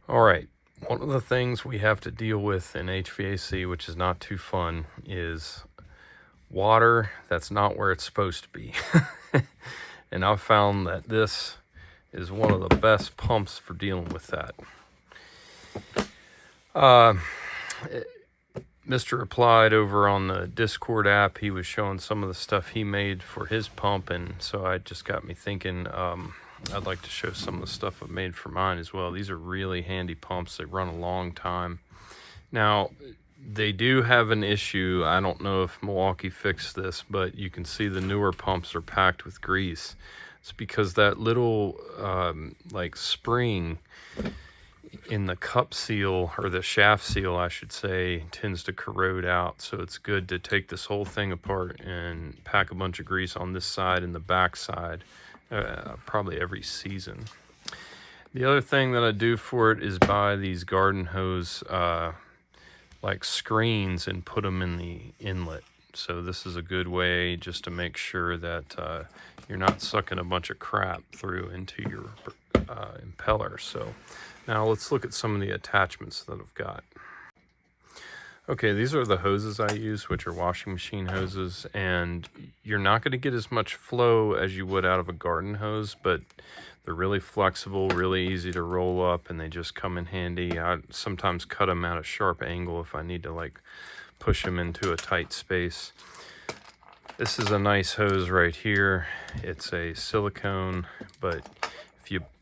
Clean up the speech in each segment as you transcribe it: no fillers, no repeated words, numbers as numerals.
All right, one of the things we have to deal with in HVAC, which is not too fun, is water that's not where it's supposed to be. And I've found that this is one of the best pumps for dealing with that. Mr. Applied over on the Discord app, he was showing some of the stuff he made for his pump, and so it just got me thinking I'd like to show some of the stuff I've made for mine as well. These are really handy pumps. They run a long time. Now, they do have an issue. I don't know if Milwaukee fixed this, but you can see the newer pumps are packed with grease. It's because that little like spring in the cup seal, or the shaft seal I should say, tends to corrode out. So it's good to take this whole thing apart and pack a bunch of grease on this side and the back side probably every season. The other thing that I do for it is buy these garden hose like screens and put them in the inlet. So this is a good way just to make sure that you're not sucking a bunch of crap through into your impeller. So now let's look at some of the attachments that I've got. Okay, these are the hoses I use, which are washing machine hoses, and you're not going to get as much flow as you would out of a garden hose, but they're really flexible, really easy to roll up, and they just come in handy. I sometimes cut them at a sharp angle if I need to like push them into a tight space. This is a nice hose right here. It's a silicone, but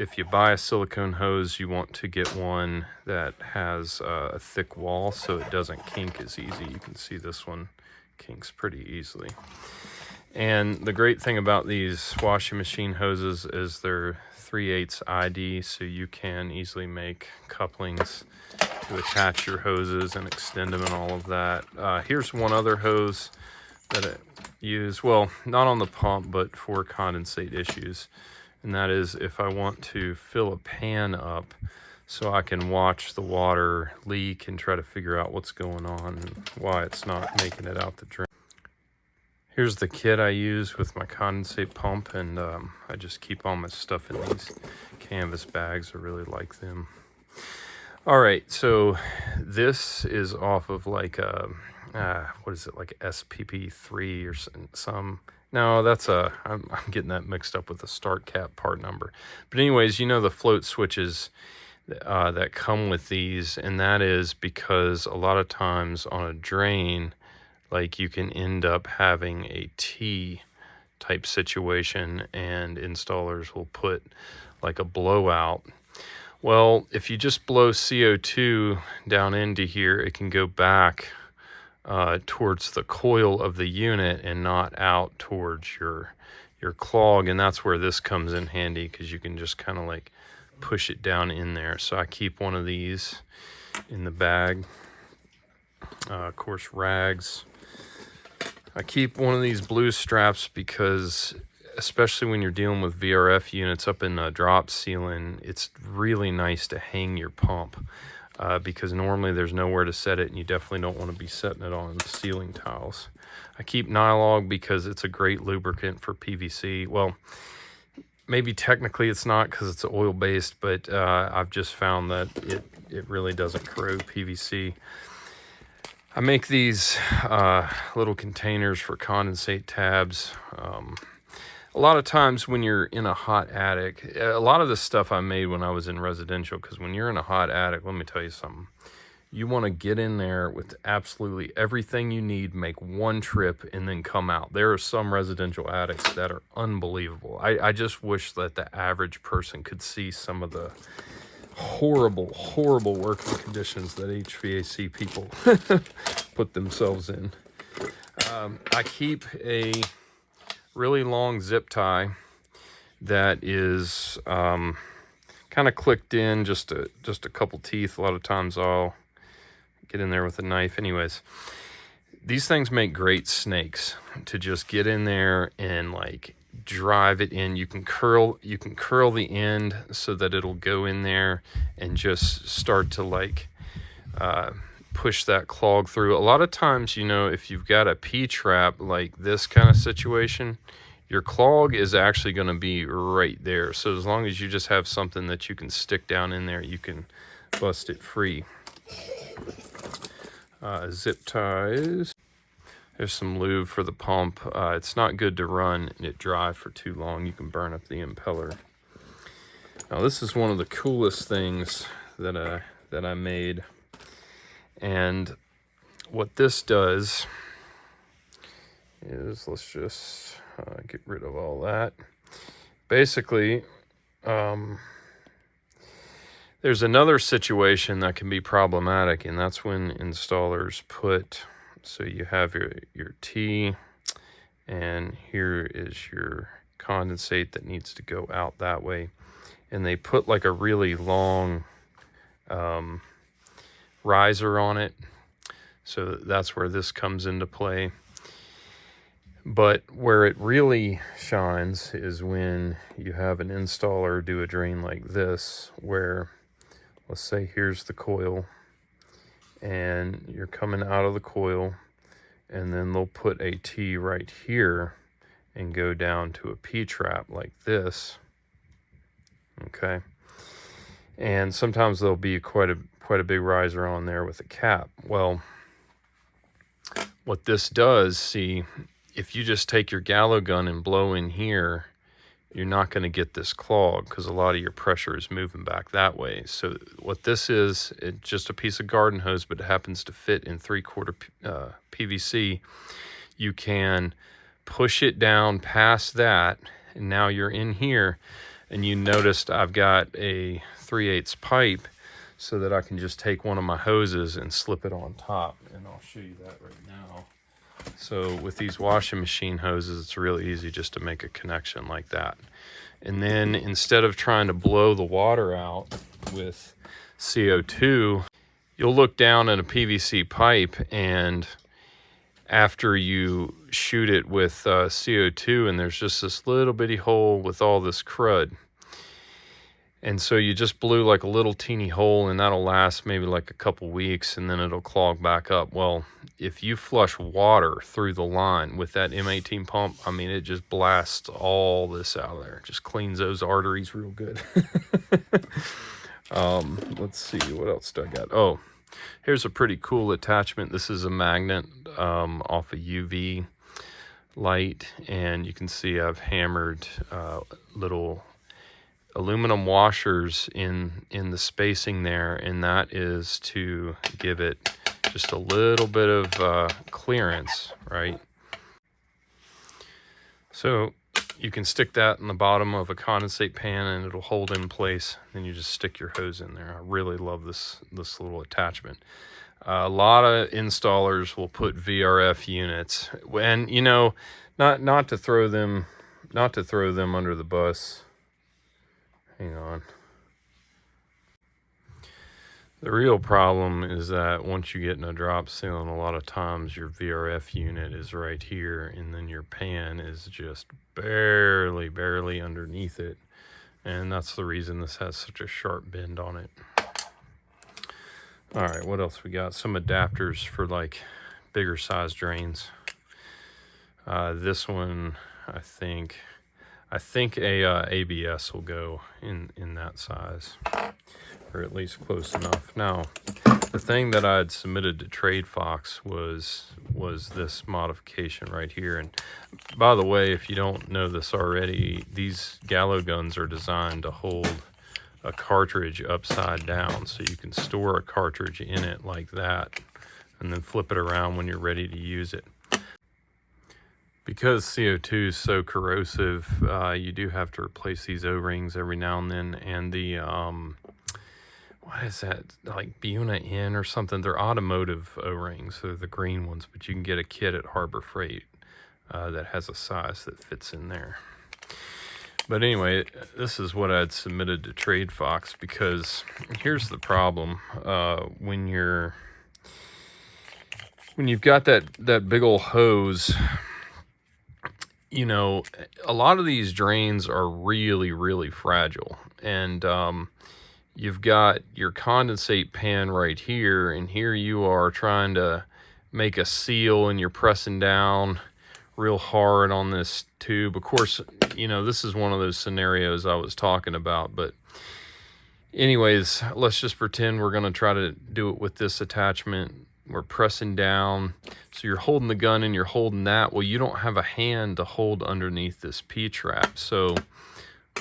if you buy a silicone hose, you want to get one that has a thick wall so it doesn't kink as easy. You can see this one kinks pretty easily. And the great thing about these washing machine hoses is they're 3/8 ID, so you can easily make couplings to attach your hoses and extend them and all of that. Here's one other hose that I use, well, not on the pump, but for condensate issues. And that is if I want to fill a pan up so I can watch the water leak and try to figure out what's going on and why it's not making it out the drain. Here's the kit I use with my condensate pump, and I just keep all my stuff in these canvas bags. I really like them. All right, so this is off of like a, what is it, like SPP3 or some. No, I'm getting that mixed up with the start cap part number. But anyways, you know the float switches that come with these, and that is because a lot of times on a drain, like you can end up having a T type situation, and installers will put like a blowout. Well, if you just blow CO2 down into here, it can go back towards the coil of the unit and not out towards your clog, and that's where this comes in handy, because you can just kind of like push it down in there. So I keep one of these in the bag. Of course, rags. I keep one of these blue straps because, especially when you're dealing with VRF units up in the drop ceiling, it's really nice to hang your pump. Because normally there's nowhere to set it, and you definitely don't want to be setting it on ceiling tiles. I keep Nylog because it's a great lubricant for PVC. Well, maybe technically it's not because it's oil-based, but I've just found that it really doesn't corrode PVC. I make these little containers for condensate tabs. A lot of times when you're in a hot attic, a lot of this stuff I made when I was in residential, because when you're in a hot attic, let me tell you something. You want to get in there with absolutely everything you need, make one trip, and then come out. There are some residential attics that are unbelievable. I just wish that the average person could see some of the horrible, horrible working conditions that HVAC people put themselves in. I keep a really long zip tie that is kind of clicked in, just a couple teeth. A lot of times I'll get in there with a knife. Anyways, these things make great snakes to just get in there and like drive it in. You can curl the end so that it'll go in there and just start to like push that clog through. A lot of times, you know, if you've got a P-trap like this kind of situation, your clog is actually going to be right there. So as long as you just have something that you can stick down in there, you can bust it free. Zip ties. There's some lube for the pump. It's not good to run it dry for too long. You can burn up the impeller. Now this is one of the coolest things that I made. And what this does is, let's just get rid of all that. Basically, there's another situation that can be problematic, and that's when installers put, so you have your T, and here is your condensate that needs to go out that way. And they put like a really long riser on it. So that's where this comes into play. But where it really shines is when you have an installer do a drain like this, where, let's say here's the coil, and you're coming out of the coil, and then they'll put a T right here and go down to a P-trap like this. Okay. And sometimes there'll be quite a big riser on there with a cap. Well, what this does, see, if you just take your gallo gun and blow in here, you're not going to get this clog because a lot of your pressure is moving back that way. So what this is, it's just a piece of garden hose, but it happens to fit in 3/4 PVC. You can push it down past that, and now you're in here, and you noticed I've got a 3/8 pipe so that I can just take one of my hoses and slip it on top, and I'll show you that right now. So with these washing machine hoses, it's really easy just to make a connection like that. And then instead of trying to blow the water out with CO2, you'll look down at a PVC pipe, and after you shoot it with CO2, and there's just this little bitty hole with all this crud. And so you just blew like a little teeny hole, and that'll last maybe like a couple weeks, and then it'll clog back up. Well, if you flush water through the line with that M18 pump, I mean, it just blasts all this out of there. It just cleans those arteries real good. Let's see, what else do I got? Oh, here's a pretty cool attachment. This is a magnet off a UV light, and you can see I've hammered little aluminum washers in the spacing there, and that is to give it just a little bit of clearance, right? So you can stick that in the bottom of a condensate pan, and it'll hold in place. Then you just stick your hose in there. I really love this little attachment. A lot of installers will put VRF units, and you know, not to throw them under the bus. Hang on. The real problem is that once you get in a drop ceiling, a lot of times your VRF unit is right here, and then your pan is just barely underneath it. And that's the reason this has such a sharp bend on it. All right, what else we got? Some adapters for like bigger size drains. This one, I think a ABS will go in that size, or at least close enough. Now, the thing that I had submitted to TradeFox was this modification right here. And by the way, if you don't know this already, these gallo guns are designed to hold a cartridge upside down, so you can store a cartridge in it like that, and then flip it around when you're ready to use it. Because CO2 is so corrosive, you do have to replace these O-rings every now and then. And the, what is that, like Buna N or something? They're automotive O-rings, they're the green ones, but you can get a kit at Harbor Freight that has a size that fits in there. But anyway, this is what I'd submitted to TradeFox, because here's the problem. When you've got that big old hose, you know, a lot of these drains are really fragile, and you've got your condensate pan right here, and here you are trying to make a seal, and you're pressing down real hard on this tube. Of course, you know, this is one of those scenarios I was talking about, but Anyways, let's just pretend we're going to try to do it with this attachment. We're pressing down. So you're holding the gun and you're holding that. Well, you don't have a hand to hold underneath this P-trap. So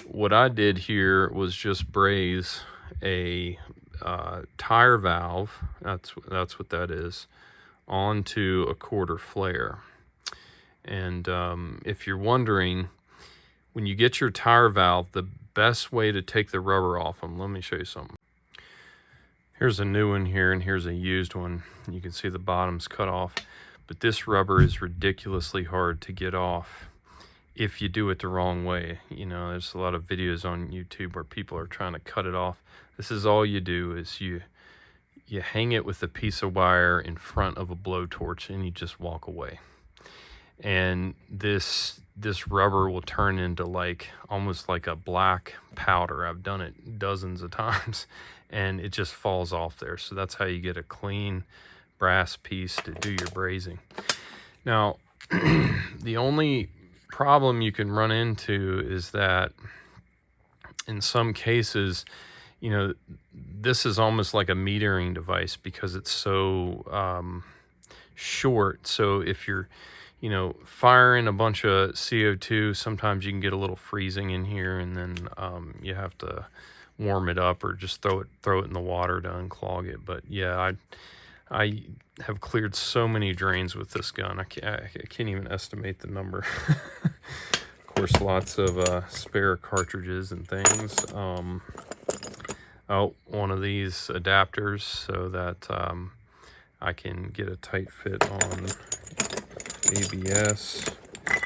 what I did here was just braze a tire valve, that's what that is, onto a quarter flare. And if you're wondering, when you get your tire valve, the best way to take the rubber off them, let me show you something. Here's a new one here, and here's a used one. You can see the bottom's cut off, but this rubber is ridiculously hard to get off if you do it the wrong way. You know, there's a lot of videos on YouTube where people are trying to cut it off. This is all you do is you hang it with a piece of wire in front of a blowtorch and you just walk away. And this rubber will turn into like almost like a black powder. I've done it dozens of times and it just falls off there. So that's how you get a clean brass piece to do your brazing. Now, the only problem you can run into is that in some cases, you know, this is almost like a metering device because it's so short. So if you're, you know, firing a bunch of CO2, sometimes you can get a little freezing in here, and then you have to warm it up or just throw it in the water to unclog it. But yeah, I have cleared so many drains with this gun. I can't even estimate the number. Of course, lots of spare cartridges and things. Oh, one of these adapters so that I can get a tight fit on ABS.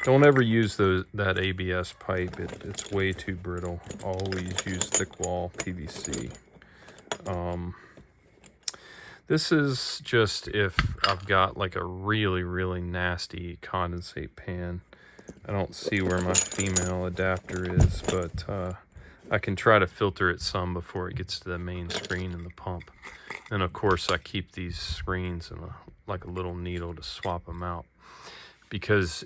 Don't ever use that ABS pipe. It's way too brittle. Always use thick wall PVC. This is just if I've got like a really, really nasty condensate pan. I don't see where my female adapter is, but I can try to filter it some before it gets to the main screen and the pump. And of course I keep these screens in like a little needle to swap them out. Because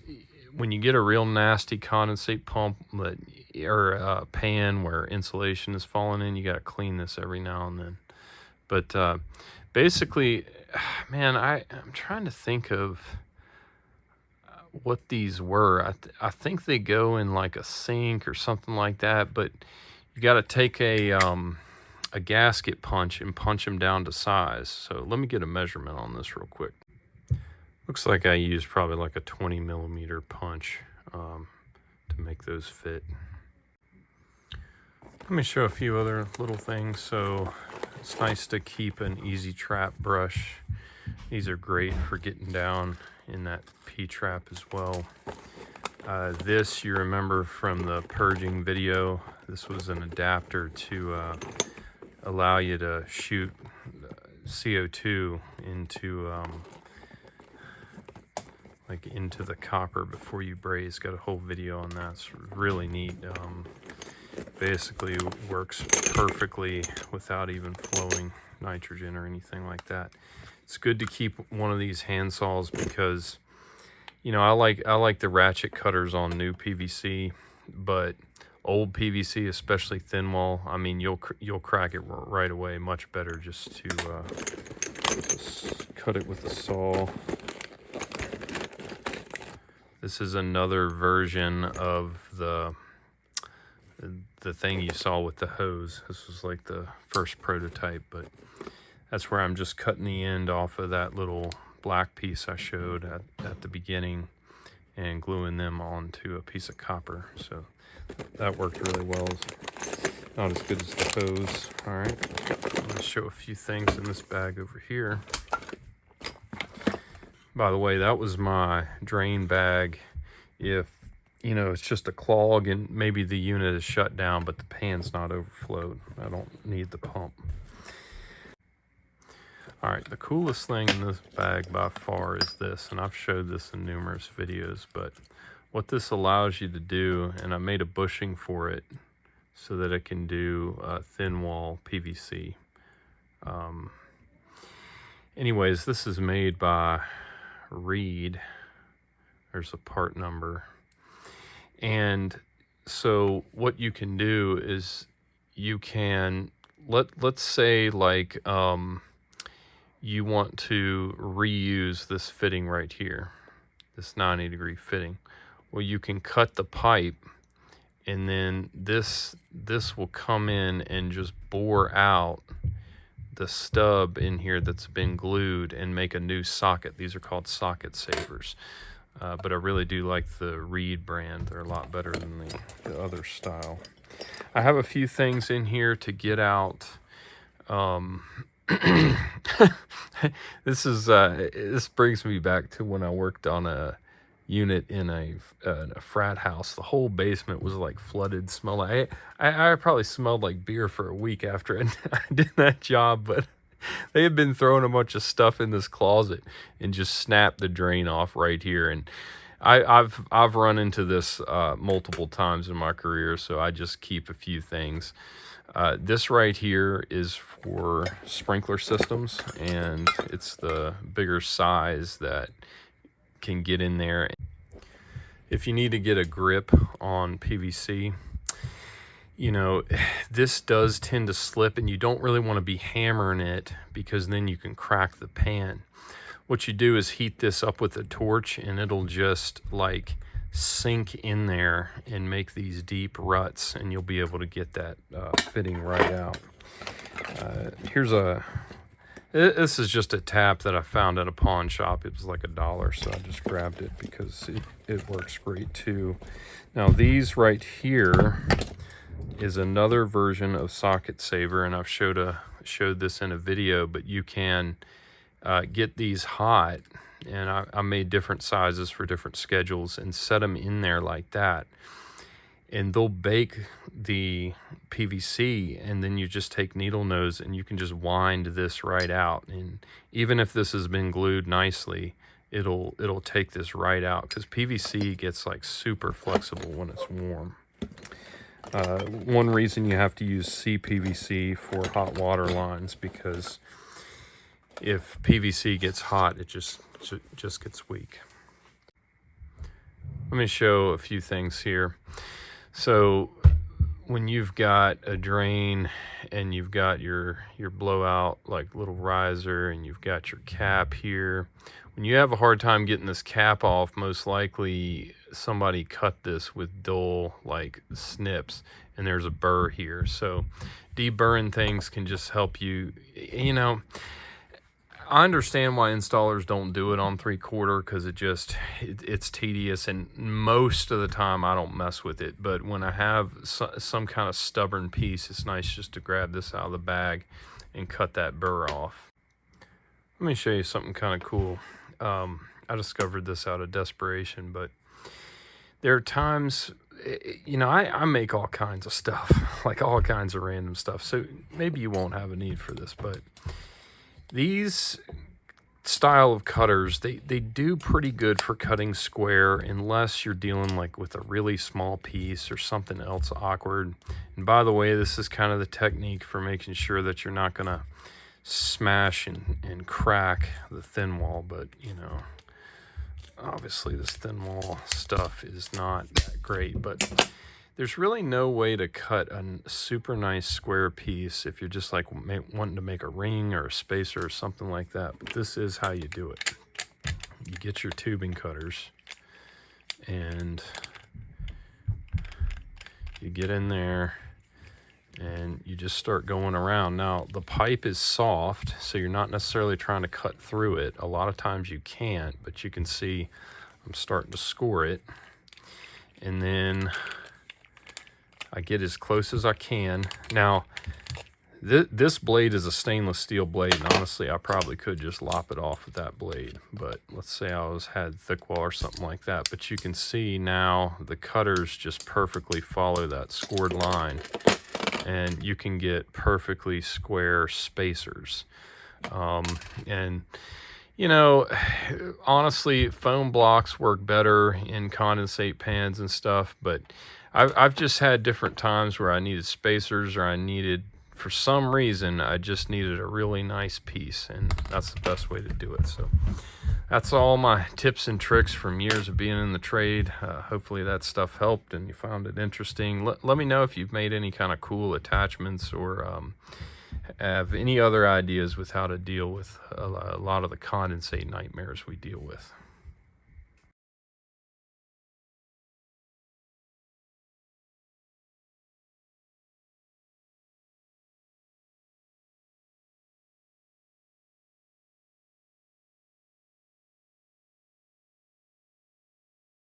when you get a real nasty condensate pump or a pan where insulation is falling in, you got to clean this every now and then. But basically, man, I'm trying to think of what these were. I think they go in like a sink or something like that, but you got to take a gasket punch and punch them down to size. So let me get a measurement on this real quick. Looks like I used probably like a 20 millimeter punch to make those fit. Let me show a few other little things. So it's nice to keep an easy trap brush. These are great for getting down in that P-trap as well. This you remember from the purging video. This was an adapter to allow you to shoot CO2 into into the copper before you braze. Got a whole video on that. It's really neat. Basically works perfectly without even flowing nitrogen or anything like that. It's good to keep one of these hand saws because, you know, I like the ratchet cutters on new PVC, but old PVC, especially thin wall, I mean, you'll crack it right away. Much better just to just cut it with a saw. This is another version of the thing you saw with the hose. This was like the first prototype, but that's where I'm just cutting the end off of that little black piece I showed at the beginning and gluing them onto a piece of copper. So that worked really well. Not as good as the hose. All right, I'm gonna show a few things in this bag over here. By the way, that was my drain bag. If, you know, it's just a clog and maybe the unit is shut down, but the pan's not overflowed, I don't need the pump. All right, the coolest thing in this bag by far is this, and I've showed this in numerous videos, but what this allows you to do, and I made a bushing for it so that it can do thin wall PVC. Anyways, this is made by Reed. There's a part number. And so what you can do is you can let's say like you want to reuse this fitting right here, this 90-degree fitting. Well, you can cut the pipe, and then this will come in and just bore out the stub in here that's been glued and make a new socket. These are called socket savers. But I really do like the Reed brand. They're a lot better than the other style. I have a few things in here to get out. This brings me back to when I worked on a unit in a frat house. The whole basement was like flooded, smell like I probably smelled like beer for a week after I did that job. But they had been throwing a bunch of stuff in this closet and just snapped the drain off right here. And I've run into this multiple times in my career, so I just keep a few things. This right here is for sprinkler systems, and it's the bigger size that can get in there. If you need to get a grip on PVC, you know, this does tend to slip, and you don't really want to be hammering it because then you can crack the pan. What you do is heat this up with a torch, and it'll just like sink in there and make these deep ruts, and you'll be able to get that fitting right out. This is just a tap that I found at a pawn shop. It was like $1, so I just grabbed it because it works great too. Now these right here is another version of socket saver, and I've showed this in a video, but you can get these hot, and I made different sizes for different schedules and set them in there like that, and they'll bake the PVC, and then you just take needle nose and you can just wind this right out. And even if this has been glued nicely, it'll take this right out, because PVC gets like super flexible when it's warm. One reason you have to use CPVC for hot water lines, because if PVC gets hot, it just gets weak. Let me show a few things here. So when you've got a drain and you've got your blowout like little riser, and you've got your cap here, when you have a hard time getting this cap off, most likely somebody cut this with dull like snips, and there's a burr here. So deburring things can just help you. You know, I understand why installers don't do it on 3/4, because it's tedious, and most of the time I don't mess with it. But when I have some kind of stubborn piece, it's nice just to grab this out of the bag and cut that burr off. Let me show you something kind of cool. I discovered this out of desperation, but there are times, you know, I make all kinds of stuff, like all kinds of random stuff. So maybe you won't have a need for this, but these style of cutters, they do pretty good for cutting square, unless you're dealing like with a really small piece or something else awkward. And by the way, this is kind of the technique for making sure that you're not gonna smash and crack the thin wall. But you know, obviously this thin wall stuff is not that great, but there's really no way to cut a super nice square piece if you're just like wanting to make a ring or a spacer or something like that. But this is how you do it. You get your tubing cutters and you get in there and you just start going around. Now the pipe is soft, so you're not necessarily trying to cut through it. A lot of times you can't, but you can see I'm starting to score it, and then I get as close as I can. Now, this blade is a stainless steel blade, and honestly, I probably could just lop it off with that blade. But let's say I had thick wall or something like that. But you can see now the cutters just perfectly follow that scored line, and you can get perfectly square spacers. And you know, honestly, foam blocks work better in condensate pans and stuff, but I've just had different times where I needed spacers, or I needed, for some reason, I just needed a really nice piece, and that's the best way to do it. So that's all my tips and tricks from years of being in the trade. Hopefully that stuff helped and you found it interesting. Let me know if you've made any kind of cool attachments or have any other ideas with how to deal with a lot of the condensate nightmares we deal with.